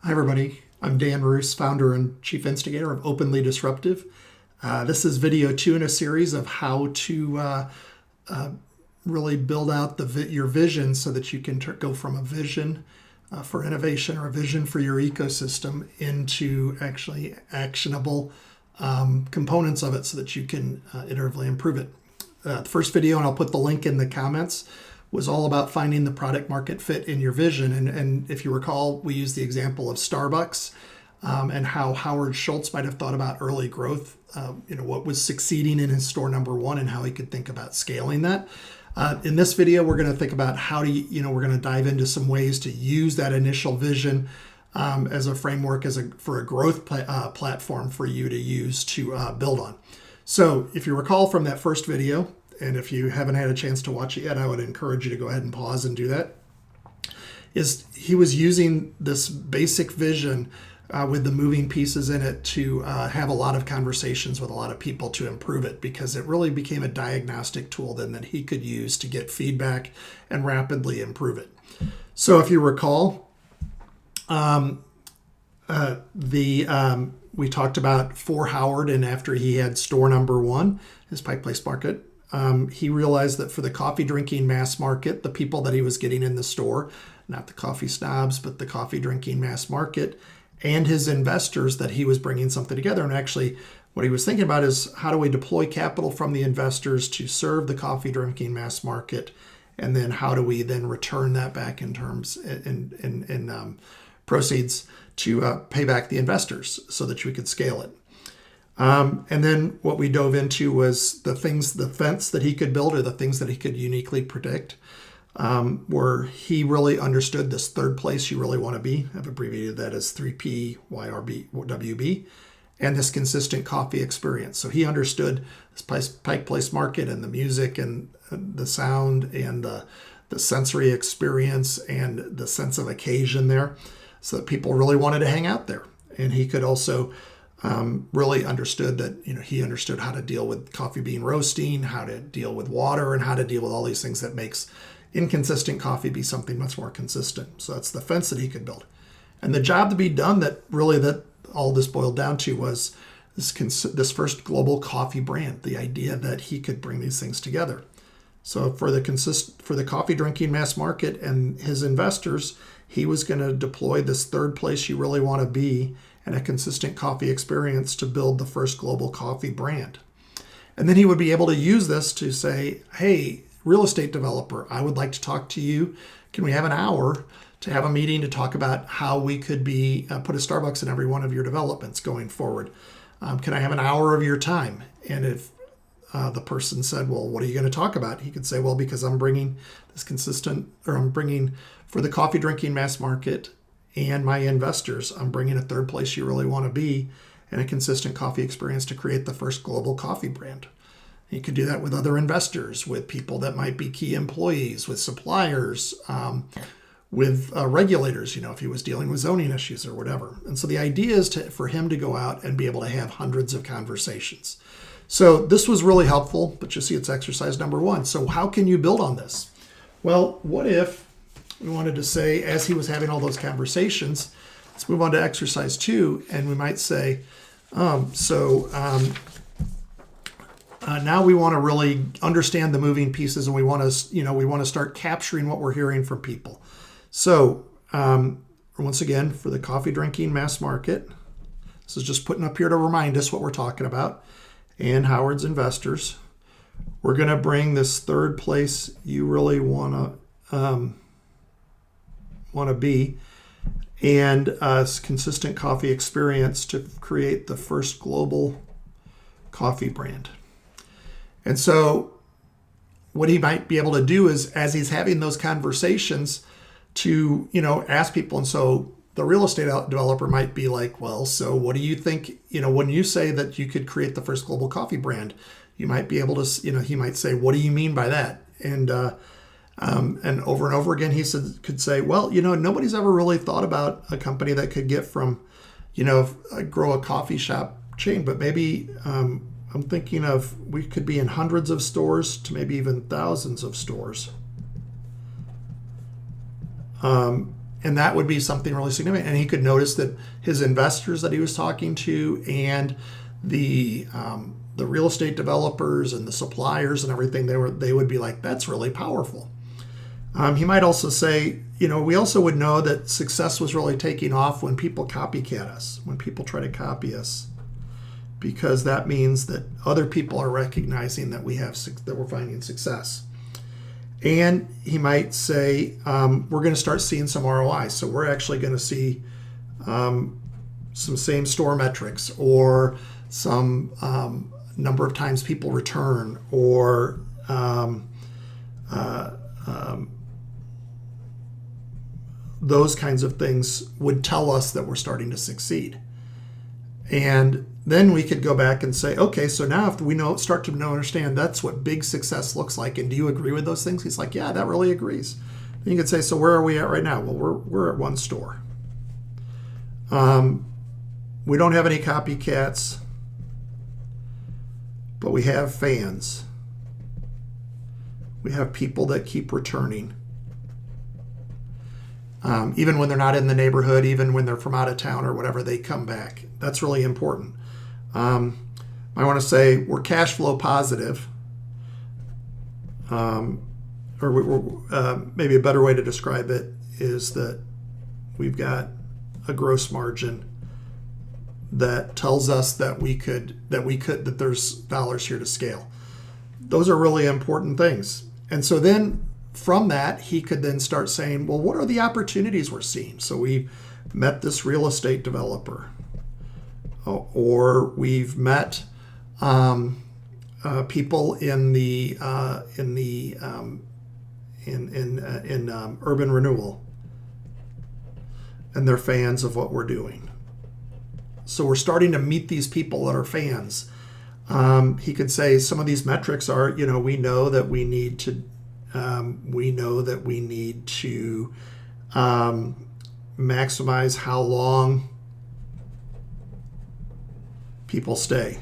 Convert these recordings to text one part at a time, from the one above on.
Hi everybody, I'm Dan Reus, founder and chief instigator of Openly Disruptive. This is video 2 in a series of how to really build out your vision so that you can go from a vision for innovation or a vision for your ecosystem into actually actionable components of it so that you can iteratively improve it. The first video, and I'll put the link in the comments, was all about finding the product market fit in your vision. And if you recall, we used the example of Starbucks and how Howard Schultz might have thought about early growth, what was succeeding in his store number 1 and how he could think about scaling that. In this video, we're going to think about how to, we're going to dive into some ways to use that initial vision as a framework for a growth platform for you to use to build on. So if you recall from that first video, and if you haven't had a chance to watch it yet, I would encourage you to go ahead and pause and do that, is he was using this basic vision with the moving pieces in it to have a lot of conversations with a lot of people to improve it, because it really became a diagnostic tool then that he could use to get feedback and rapidly improve it. So if you recall, we talked about for Howard, and after he had store number 1, his Pike Place Market, he realized that for the coffee drinking mass market, the people that he was getting in the store, not the coffee snobs, but the coffee drinking mass market, and his investors, that he was bringing something together. And actually what he was thinking about is, how do we deploy capital from the investors to serve the coffee drinking mass market? And then how do we then return that back in terms in proceeds to pay back the investors so that we could scale it? And then what we dove into was the fence that he could build, or the things that he could uniquely predict, where he really understood this third place you really want to be. I've abbreviated that as 3PYRBWB, and this consistent coffee experience. So he understood this Pike Place Market and the music and the sound and the sensory experience and the sense of occasion there, so that people really wanted to hang out there. And he could also really understood that, he understood how to deal with coffee bean roasting, how to deal with water, and how to deal with all these things that makes inconsistent coffee be something much more consistent. So that's the fence that he could build. And the job to be done that all this boiled down to was this first global coffee brand, the idea that he could bring these things together. So for the coffee drinking mass market and his investors, he was going to deploy this third place you really want to be and a consistent coffee experience to build the first global coffee brand. And then he would be able to use this to say, hey, real estate developer, I would like to talk to you. Can we have an hour to have a meeting to talk about how we could put a Starbucks in every one of your developments going forward? Can I have an hour of your time? And if the person said, well, what are you going to talk about? He could say, well, because I'm bringing for the coffee drinking mass market and my investors, I'm bringing a third place you really want to be and a consistent coffee experience to create the first global coffee brand. You could do that with other investors, with people that might be key employees, with suppliers, with regulators, if he was dealing with zoning issues or whatever. And so the idea is for him to go out and be able to have hundreds of conversations. So this was really helpful, but you see it's exercise number 1. So how can you build on this? Well, what if we wanted to say, as he was having all those conversations, let's move on to exercise 2, and we might say, now we want to really understand the moving pieces, and we want to start capturing what we're hearing from people. So once again, for the coffee drinking mass market, this is just putting up here to remind us what we're talking about, and Howard's investors, we're going to bring this third place you really want to be, and a consistent coffee experience to create the first global coffee brand. And so what he might be able to do is, as he's having those conversations, to ask people. And so the real estate developer might be like, well, so what do you think, when you say that you could create the first global coffee brand, you might be able to, he might say, what do you mean by that? And over and over again, he could say, well, nobody's ever really thought about a company that could get from, grow a coffee shop chain, but maybe I'm thinking of, we could be in hundreds of stores to maybe even thousands of stores. And that would be something really significant. And he could notice that his investors that he was talking to and the real estate developers and the suppliers and everything, they would be like, that's really powerful. He might also say, we also would know that success was really taking off when people copycat us, when people try to copy us, because that means that other people are recognizing that we're finding success. And he might say, we're going to start seeing some ROI. So we're actually going to see some same store metrics, or some number of times people return, or those kinds of things would tell us that we're starting to succeed. And then we could go back and say, okay, so now if we start to understand that's what big success looks like, and do you agree with those things? He's like, yeah, that really agrees. Then you could say, so where are we at right now? Well, we're at one store. We don't have any copycats, but we have fans. We have people that keep returning. Even when they're not in the neighborhood, even when they're from out of town or whatever, they come back. That's really important. I want to say we're cash flow positive, or maybe a better way to describe it is that we've got a gross margin that tells us that that there's dollars here to scale. Those are really important things. And so then from that, he could then start saying, well, what are the opportunities we're seeing? So we met this real estate developer, or we've met people in urban renewal, and they're fans of what we're doing. So we're starting to meet these people that are fans. He could say some of these metrics are, we know that we need to maximize how long people stay,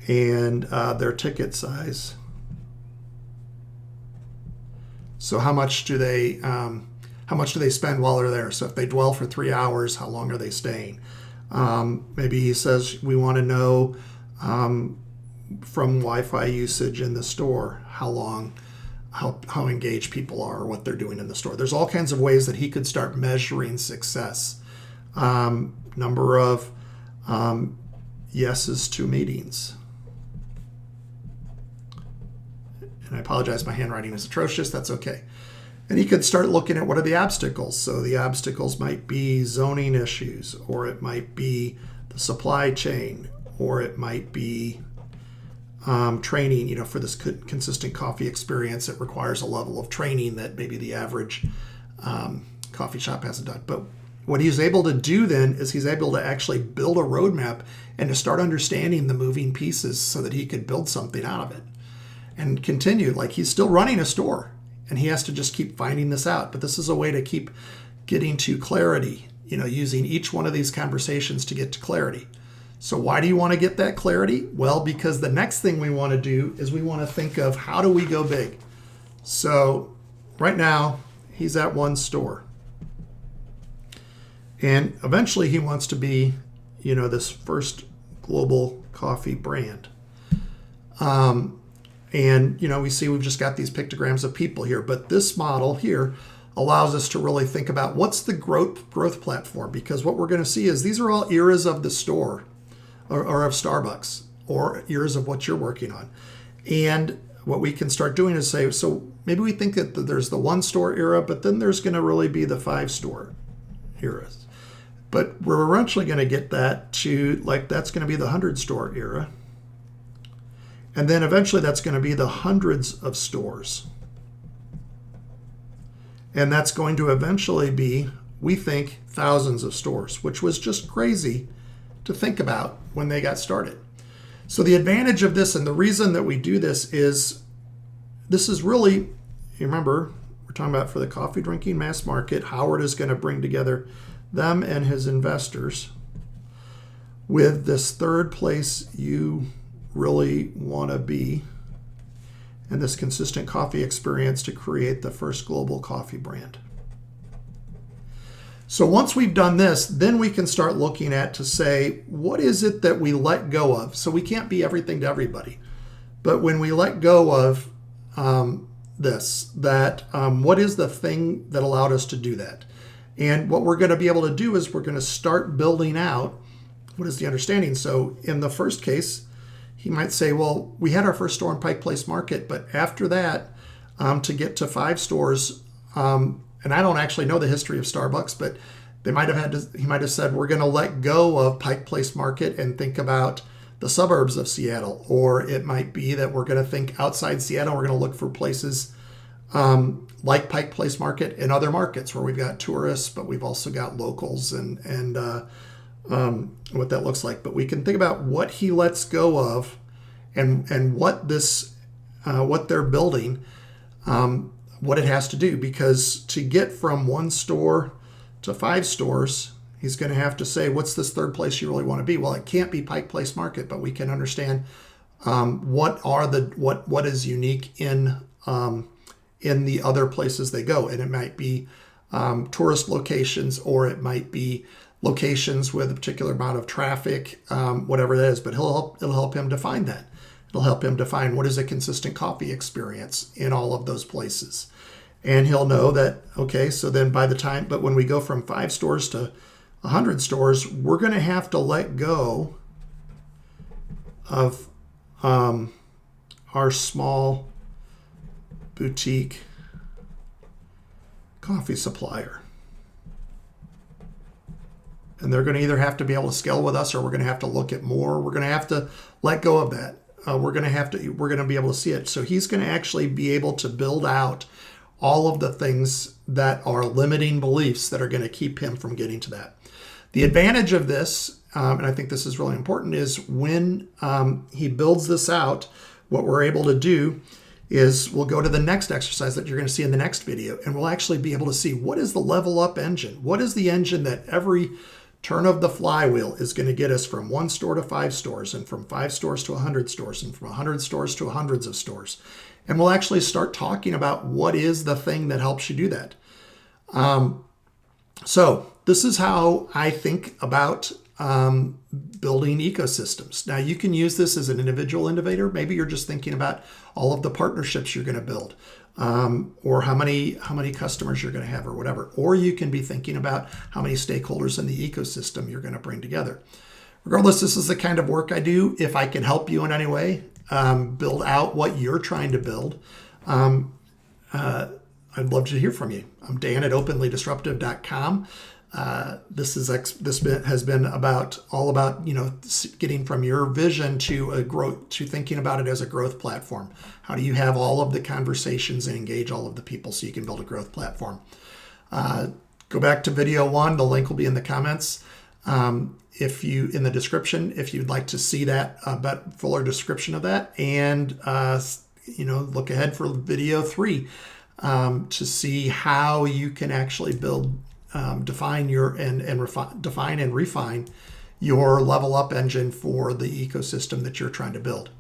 and their ticket size. So how much do they spend while they're there? So if they dwell for 3 hours, how long are they staying? Maybe he says we want to know from Wi-Fi usage in the store how engaged people are, or what they're doing in the store. There's all kinds of ways that he could start measuring success. Number of yeses to meetings. And I apologize, my handwriting is atrocious. That's okay. And he could start looking at what are the obstacles. So the obstacles might be zoning issues, or it might be the supply chain, or it might be training. For this consistent coffee experience, it requires a level of training that maybe the average coffee shop hasn't done. But what he's able to do then is he's able to actually build a roadmap and to start understanding the moving pieces so that he could build something out of it and continue. Like, he's still running a store, and he has to just keep finding this out. But this is a way to keep getting to clarity, using each one of these conversations to get to clarity. So why do you want to get that clarity? Well, because the next thing we want to do is we want to think of, how do we go big? So right now, he's at one store. And eventually he wants to be, this first global coffee brand. And, we see we've just got these pictograms of people here, but this model here allows us to really think about what's the growth platform, because what we're going to see is these are all eras of the store or of Starbucks, or eras of what you're working on. And what we can start doing is say, so maybe we think that there's the 1-store era, but then there's going to really be the 5-store eras. But we're eventually going to get that to, that's going to be the 100-store era. And then eventually that's going to be the hundreds of stores. And that's going to eventually be, we think, thousands of stores, which was just crazy to think about when they got started. So the advantage of this, and the reason that we do this is really, you remember, we're talking about for the coffee drinking mass market, Howard is going to bring together them and his investors with this third place you really want to be, and this consistent coffee experience to create the first global coffee brand. So once we've done this, then we can start looking at to say, what is it that we let go of? So we can't be everything to everybody. But when we let go of what is the thing that allowed us to do that? And what we're going to be able to do is we're going to start building out what is the understanding. So in the first case, he might say, well, we had our first store in Pike Place Market, but after that, to get to 5 stores, and I don't actually know the history of Starbucks, but he might have said, we're going to let go of Pike Place Market and think about the suburbs of Seattle. Or it might be that we're going to think outside Seattle. We're going to look for places like Pike Place Market in other markets where we've got tourists, but we've also got locals and what that looks like. But we can think about what he lets go of and what they're building, what it has to do. Because to get from 1 store to 5 stores, he's going to have to say, what's this third place you really want to be? Well, it can't be Pike Place Market, but we can understand what is unique in the other places they go. And it might be tourist locations, or it might be locations with a particular amount of traffic, whatever that is. But it'll help him define that. It'll help him define what is a consistent coffee experience in all of those places. And he'll know that, okay, so then but when we go from 5 stores to 100 stores, we're going to have to let go of our small boutique coffee supplier. And they're going to either have to be able to scale with us, or we're going to have to look at more. We're going to have to let go of that. We're going to be able to see it. So he's going to actually be able to build out all of the things that are limiting beliefs that are going to keep him from getting to that. The advantage of this, and I think this is really important, is when he builds this out, what we're able to do is we'll go to the next exercise that you're going to see in the next video, and we'll actually be able to see what is the level up engine. What is the engine that every turn of the flywheel is going to get us from 1 store to 5 stores, and from 5 stores to 100 stores, and from 100 stores to hundreds of stores. And we'll actually start talking about what is the thing that helps you do that. So this is how I think about building ecosystems. Now, you can use this as an individual innovator. Maybe you're just thinking about all of the partnerships you're going to build, or how many customers you're going to have, or whatever. Or you can be thinking about how many stakeholders in the ecosystem you're going to bring together. Regardless, this is the kind of work I do. If I can help you in any way, build out what you're trying to build, I'd love to hear from you. I'm Dan at openlydisruptive.com. This has been all about getting from your vision to thinking about it as a growth platform. How do you have all of the conversations and engage all of the people so you can build a growth platform? Go back to video 1. The link will be in the comments. In the description, if you'd like to see that fuller description of that, and look ahead for video 3 to see how you can actually build. Define and refine your level up engine for the ecosystem that you're trying to build.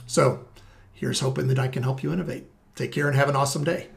So here's hoping that I can help you innovate. Take care and have an awesome day.